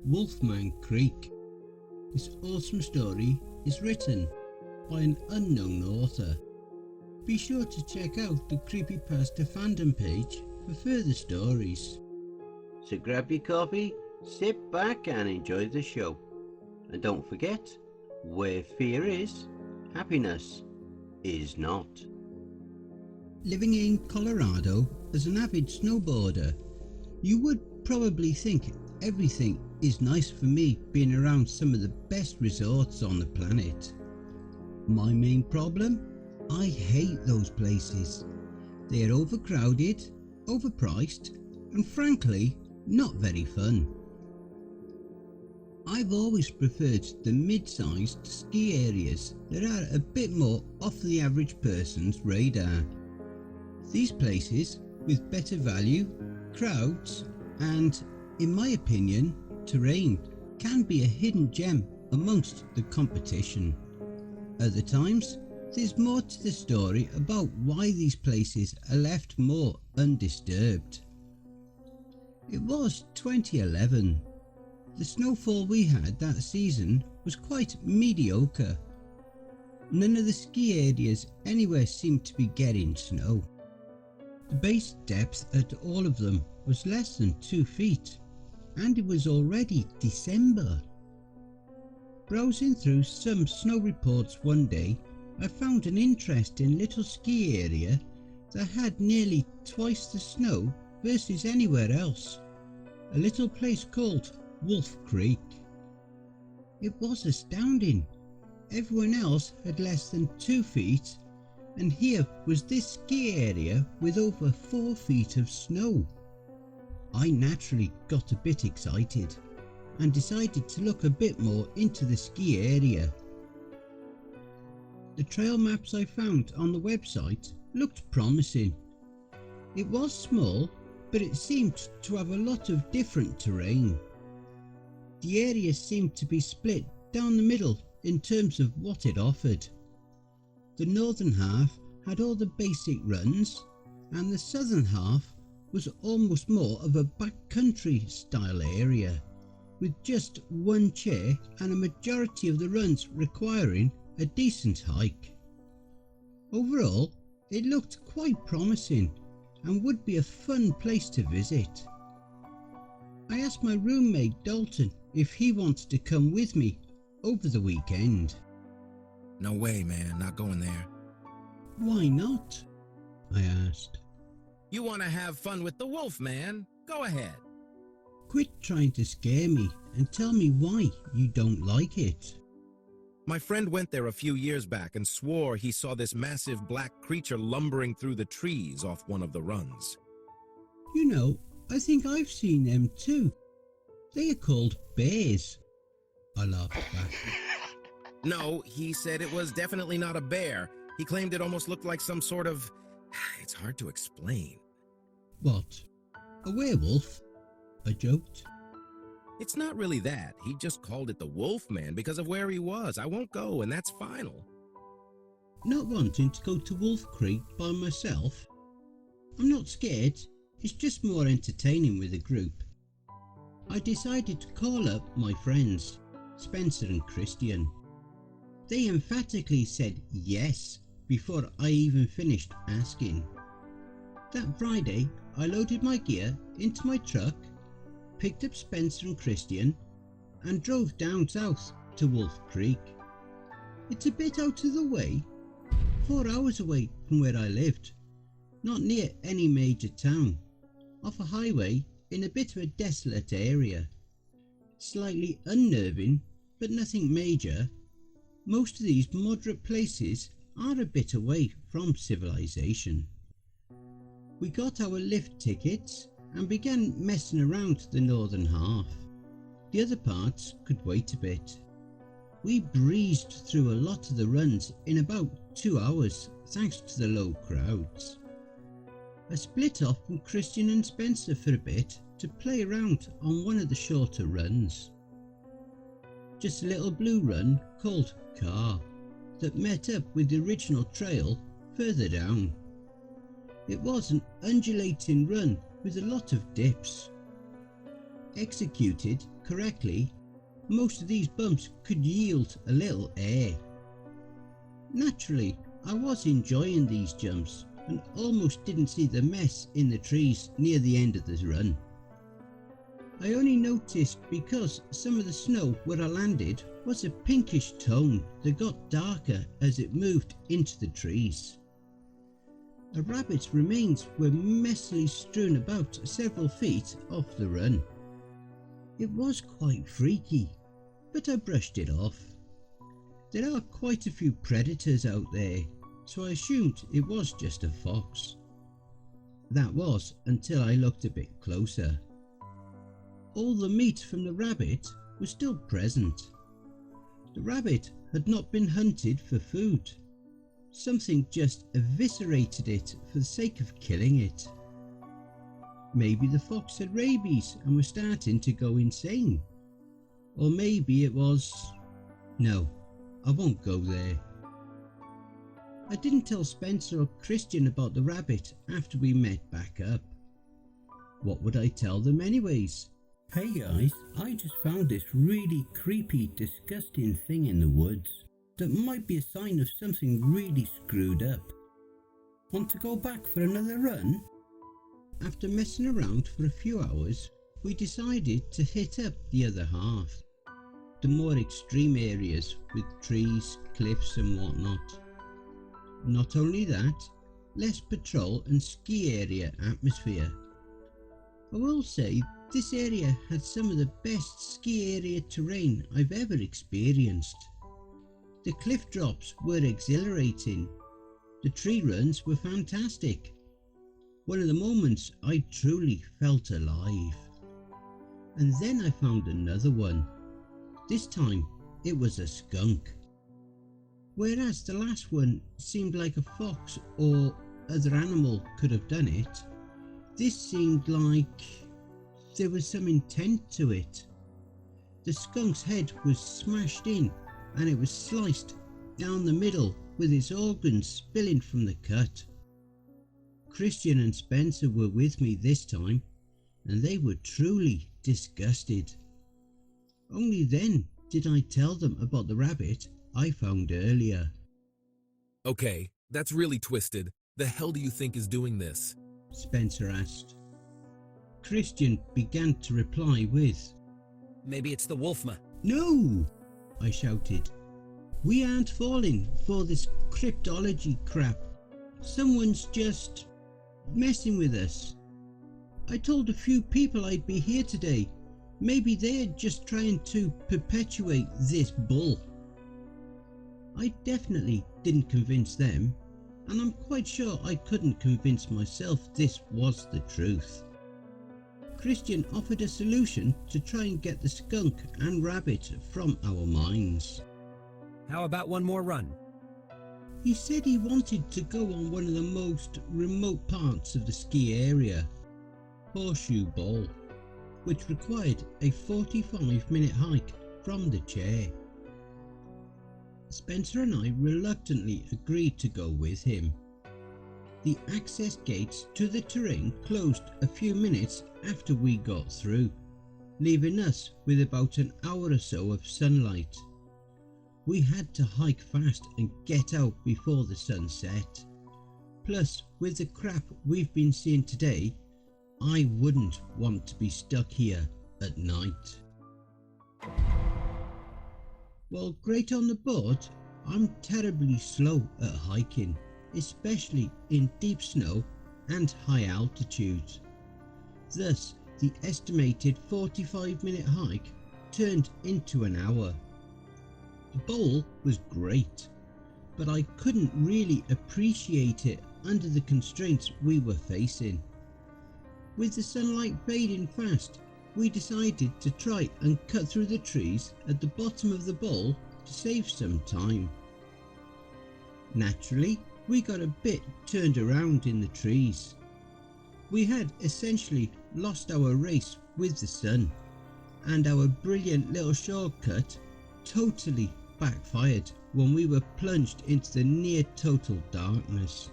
Wolfman Creek. This awesome story is written by an unknown author. Be sure to check out the Creepypasta fandom page for further stories. So grab your coffee, sit back and enjoy the show. And don't forget, where fear is, happiness is not. Living in Colorado as an avid snowboarder, you would probably think everything is nice for me being around some of the best resorts on the planet. My main problem? I hate those places. They are overcrowded, overpriced, and frankly, not very fun. I've always preferred the mid-sized ski areas that are a bit more off the average person's radar. These places, with better value, crowds, and, in my opinion, terrain, can be a hidden gem amongst the competition. Other times, there's more to the story about why these places are left more undisturbed. It was 2011. The snowfall we had that season was quite mediocre. None of the ski areas anywhere seemed to be getting snow. The base depth at all of them was less than 2 feet, and it was already December. Browsing through some snow reports one day, I found an interesting little ski area that had nearly twice the snow versus anywhere else. A little place called Wolf Creek. It was astounding. Everyone else had less than 2 feet, and here was this ski area with over 4 feet of snow. I naturally got a bit excited and decided to look a bit more into the ski area. The trail maps I found on the website looked promising. It was small, but it seemed to have a lot of different terrain. The area seemed to be split down the middle in terms of what it offered. The northern half had all the basic runs, and the southern half was almost more of a backcountry style area, with just one chair and a majority of the runs requiring a decent hike. Overall, it looked quite promising and would be a fun place to visit. I asked my roommate Dalton if he wanted to come with me over the weekend. No way, man, not going there. Why not? I asked. You want to have fun with the wolf, man? Go ahead. Quit trying to scare me and tell me why you don't like it. My friend went there a few years back and swore he saw this massive black creature lumbering through the trees off one of the runs. You know, I think I've seen them too. They are called bears. I laughed back. No, he said it was definitely not a bear. He claimed it almost looked like some sort of... It's hard to explain. What? A werewolf? I joked. It's not really that. He just called it the Wolfman because of where he was. I won't go, and that's final. Not wanting to go to Wolf Creek by myself? I'm not scared. It's just more entertaining with a group. I decided to call up my friends, Spencer and Christian. They emphatically said yes before I even finished asking. That Friday, I loaded my gear into my truck, picked up Spencer and Christian, and drove down south to Wolf Creek. It's a bit out of the way, 4 hours away from where I lived, not near any major town, off a highway in a bit of a desolate area. Slightly unnerving, but nothing major. Most of these moderate places are a bit away from civilization. We got our lift tickets and began messing around the northern half. The other parts could wait a bit. We breezed through a lot of the runs in about 2 hours thanks to the low crowds. I split off from Christian and Spencer for a bit to play around on one of the shorter runs. Just a little blue run called Car that met up with the original trail further down. It was an undulating run with a lot of dips. Executed correctly, most of these bumps could yield a little air. Naturally, I was enjoying these jumps and almost didn't see the mess in the trees near the end of the run. I only noticed because some of the snow where I landed was a pinkish tone that got darker as it moved into the trees. A rabbit's remains were messily strewn about several feet off the run. It was quite freaky, but I brushed it off. There are quite a few predators out there, so I assumed it was just a fox. That was until I looked a bit closer. All the meat from the rabbit was still present. The rabbit had not been hunted for food. Something just eviscerated it for the sake of killing it. Maybe the fox had rabies and was starting to go insane. Or maybe it was... No, I won't go there. I didn't tell Spencer or Christian about the rabbit after we met back up. What would I tell them anyways? Hey guys, I just found this really creepy, disgusting thing in the woods that might be a sign of something really screwed up. Want to go back for another run? After messing around for a few hours, we decided to hit up the other half. The more extreme areas with trees, cliffs and whatnot. Not only that, less patrol and ski area atmosphere. I will say this area had some of the best ski area terrain I've ever experienced. The cliff drops were exhilarating. The tree runs were fantastic. One of the moments I truly felt alive. And then I found another one. This time it was a skunk. Whereas the last one seemed like a fox or other animal could have done it, this seemed like there was some intent to it. The skunk's head was smashed in and it was sliced down the middle with its organs spilling from the cut. Christian and Spencer were with me this time and they were truly disgusted. Only then did I tell them about the rabbit I found earlier. Okay, that's really twisted. The hell do you think is doing this? Spencer asked. Christian began to reply with, Maybe it's the Wolfman. No! I shouted. We aren't falling for this cryptology crap. Someone's just messing with us. I told a few people I'd be here today. Maybe they're just trying to perpetuate this bull. I definitely didn't convince them, and I'm quite sure I couldn't convince myself this was the truth. Christian offered a solution to try and get the skunk and rabbit from our minds. How about one more run? He said he wanted to go on one of the most remote parts of the ski area, Horseshoe Bowl, which required a 45-minute hike from the chair. Spencer and I reluctantly agreed to go with him. The access gates to the terrain closed a few minutes after we got through, leaving us with about an hour or so of sunlight. We had to hike fast and get out before the sun set. Plus, with the crap we've been seeing today, I wouldn't want to be stuck here at night. While great on the board, I'm terribly slow at hiking, especially in deep snow and high altitude. Thus, the estimated 45-minute hike turned into an hour. The bowl was great, but I couldn't really appreciate it under the constraints we were facing. With the sunlight fading fast, we decided to try and cut through the trees at the bottom of the bowl to save some time. Naturally, we got a bit turned around in the trees. We had essentially lost our race with the sun, and our brilliant little shortcut totally backfired when we were plunged into the near total darkness.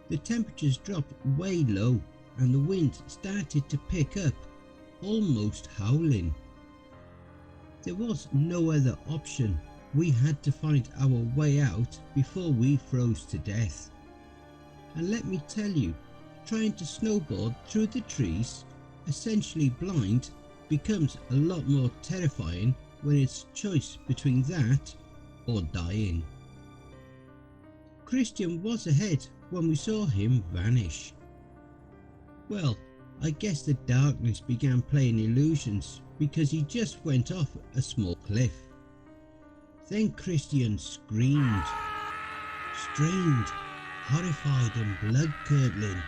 The temperatures dropped way low and the wind started to pick up, almost howling. There was no other option. We had to find our way out before we froze to death. And let me tell you, trying to snowboard through the trees, essentially blind, becomes a lot more terrifying when it's choice between that or dying. Christian was ahead when we saw him vanish. Well, I guess the darkness began playing illusions because he just went off a small cliff. Then Christian screamed. Strained, horrified and blood-curdling.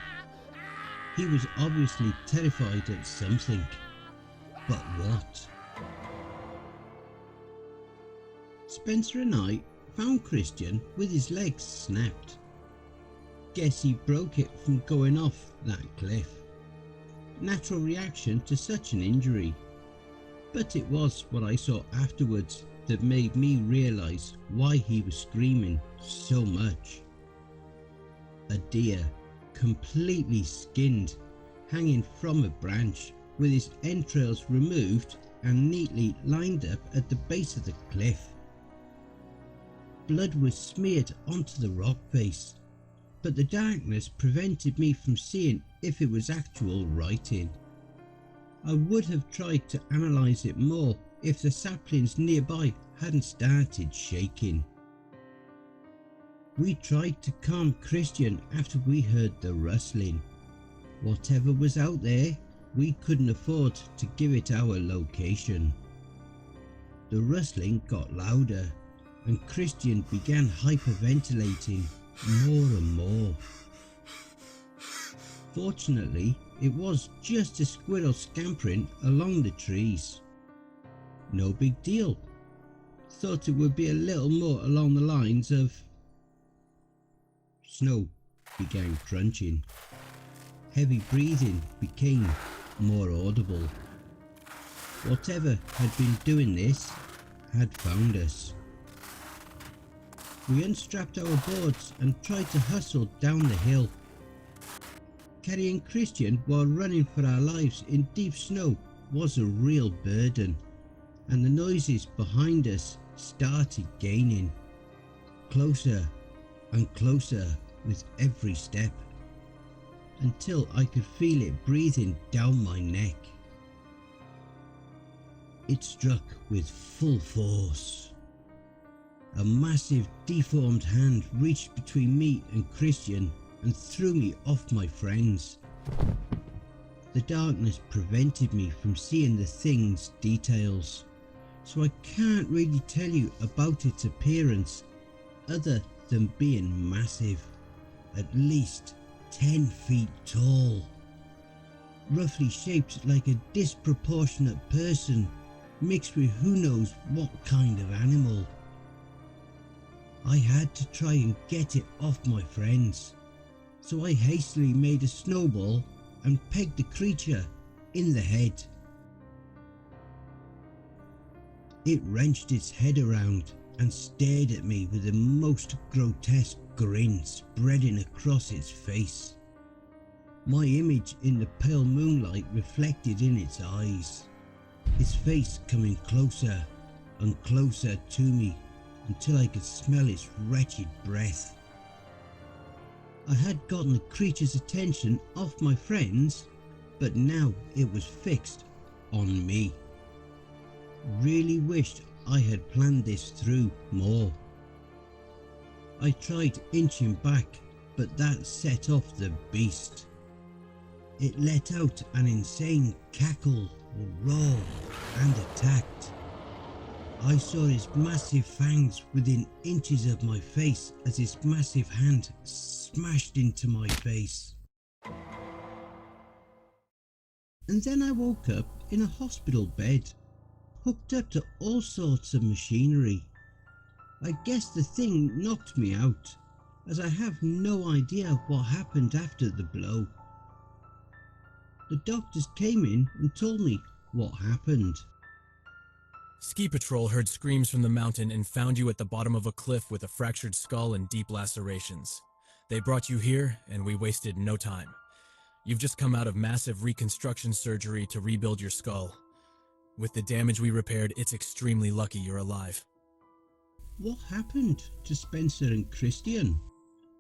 He was obviously terrified of something. But what? Spencer and I found Christian with his legs snapped. Guess he broke it from going off that cliff. Natural reaction to such an injury. But it was what I saw afterwards that made me realise why he was screaming so much. A deer, completely skinned, hanging from a branch with his entrails removed and neatly lined up at the base of the cliff. Blood was smeared onto the rock face, but the darkness prevented me from seeing if it was actual writing. I would have tried to analyse it more if the saplings nearby hadn't started shaking. We tried to calm Christian after we heard the rustling. Whatever was out there, we couldn't afford to give it our location. The rustling got louder and Christian began hyperventilating more and more. Fortunately, it was just a squirrel scampering along the trees. No big deal. Thought it would be a little more along the lines of... Snow began crunching. Heavy breathing became more audible. Whatever had been doing this had found us. We unstrapped our boards and tried to hustle down the hill. Carrying Christian while running for our lives in deep snow was a real burden, and the noises behind us started gaining. Closer and closer with every step, until I could feel it breathing down my neck. It struck with full force. A massive deformed hand reached between me and Christian and threw me off my friends. The darkness prevented me from seeing the thing's details, so I can't really tell you about its appearance other than being massive, at least 10 feet tall, roughly shaped like a disproportionate person mixed with who knows what kind of animal. I had to try and get it off my friends, so I hastily made a snowball and pegged the creature in the head. It wrenched its head around and stared at me with the most grotesque grin spreading across its face. My image in the pale moonlight reflected in its eyes, its face coming closer and closer to me until I could smell its wretched breath. I had gotten the creature's attention off my friends, but now it was fixed on me. Really wished I had planned this through more. I tried inching back, but that set off the beast. It let out an insane cackle, roar, and attacked. I saw its massive fangs within inches of my face as its massive hand smashed into my face. And then I woke up in a hospital bed, hooked up to all sorts of machinery. I guess the thing knocked me out, as I have no idea what happened after the blow. The doctors came in and told me what happened. Ski Patrol heard screams from the mountain and found you at the bottom of a cliff with a fractured skull and deep lacerations. They brought you here, and we wasted no time. You've just come out of massive reconstruction surgery to rebuild your skull. With the damage we repaired, it's extremely lucky you're alive. What happened to Spencer and Christian?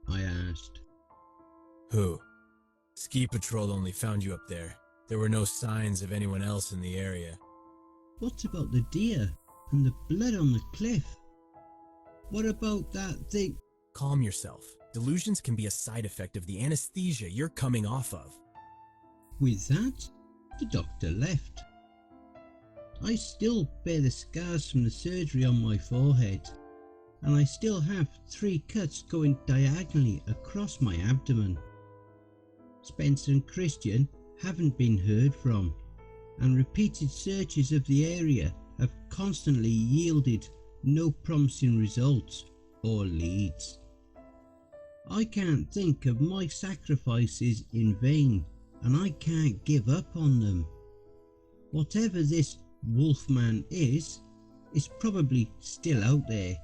I asked. Who? Ski Patrol only found you up there. There were no signs of anyone else in the area. What about the deer and the blood on the cliff? What about that thing? Calm yourself. Delusions can be a side effect of the anesthesia you're coming off of. With that, the doctor left. I still bear the scars from the surgery on my forehead, and I still have 3 cuts going diagonally across my abdomen. Spencer and Christian haven't been heard from, and repeated searches of the area have constantly yielded no promising results or leads. I can't think of my sacrifices in vain, and I can't give up on them. Whatever this Wolfman is probably still out there,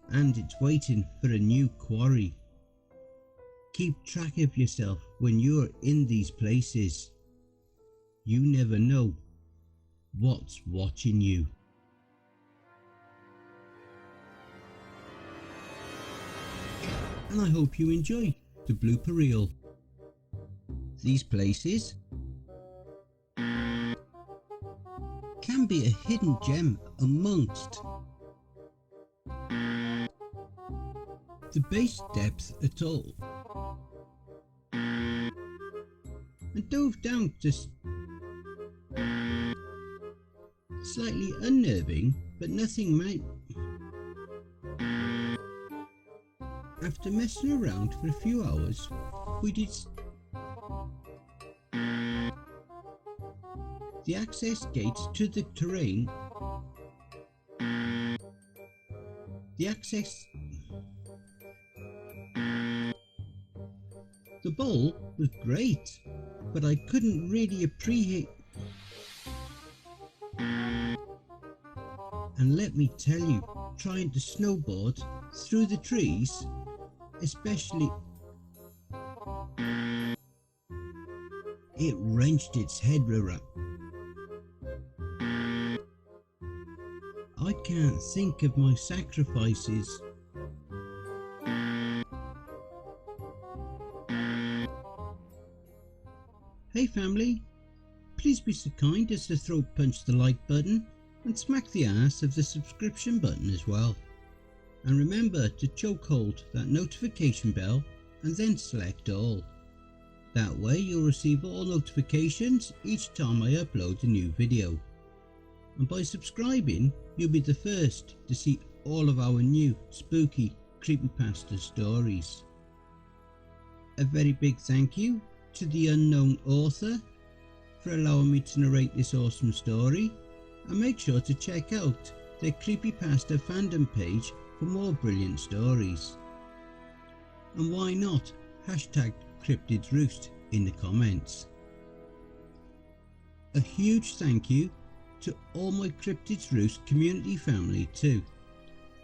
and it's waiting for a new quarry. Keep track of yourself when you're in these places. You never know what's watching you. And I hope you enjoy the blooper reel. These places can be a hidden gem amongst the base depth at all, and dove down to slightly unnerving, but nothing might. After messing around for a few hours, we did the access gates to the terrain. The bowl was great, but I couldn't really appreciate. And let me tell you, trying to snowboard through the trees, especially, it wrenched its head around. I can't think of my sacrifices. Hey family, please be so kind as to throat punch the like button and smack the ass of the subscription button as well. And remember to chokehold that notification bell and then select all. That way you'll receive all notifications each time I upload a new video. And by subscribing, you'll be the first to see all of our new spooky creepypasta stories. A very big thank you to the unknown author for allowing me to narrate this awesome story, and make sure to check out their Creepypasta fandom page for more brilliant stories. And why not hashtag Cryptids Roost in the comments. A huge thank you to all my Cryptids Roost community family too.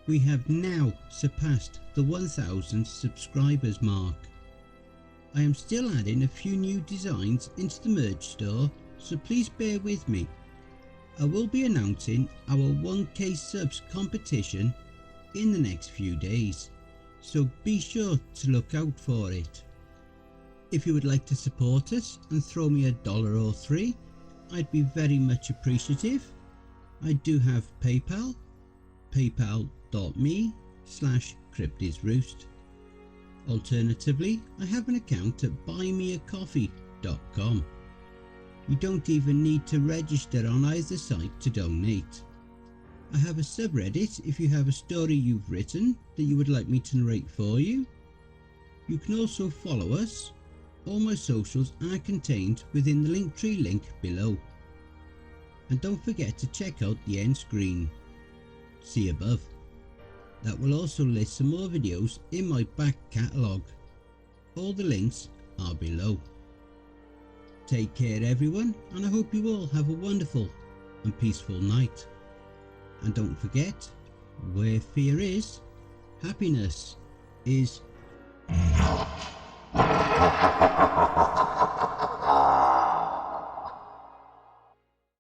We have now surpassed the 1000 subscribers mark. I am still adding a few new designs into the merch store, so please bear with me. I will be announcing our 1k subs competition in the next few days, so be sure to look out for it. If you would like to support us and throw me $1 or $3, I'd be very much appreciative. I do have PayPal, paypal.me/cryptidsroost. Alternatively, I have an account at buymeacoffee.com. You don't even need to register on either site to donate. I have a subreddit if you have a story you've written that you would like me to narrate for you. You can also follow us. All my socials are contained within the Linktree link below. And don't forget to check out the end screen. See above. That will also list some more videos in my back catalogue. All the links are below. Take care everyone, and I hope you all have a wonderful and peaceful night. And don't forget, where fear is, happiness is.